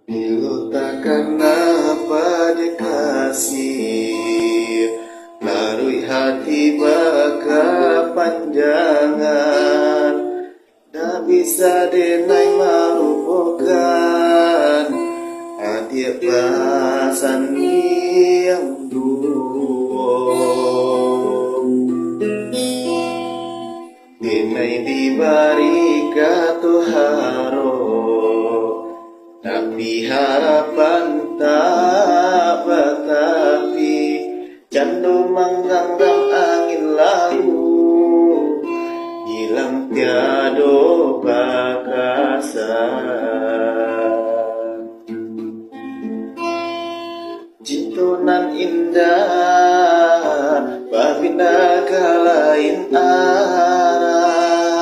Bilo takkan apa dikasih, larui hati baka panjangan, tak bisa denai melupakan hati perasaan yang dulu. Denai diberi Tuharo, tapi harapan tak betapi, candu menggenggam angin lalu, hilang tiado bakasan. Jintunan indah, babina kalain arah,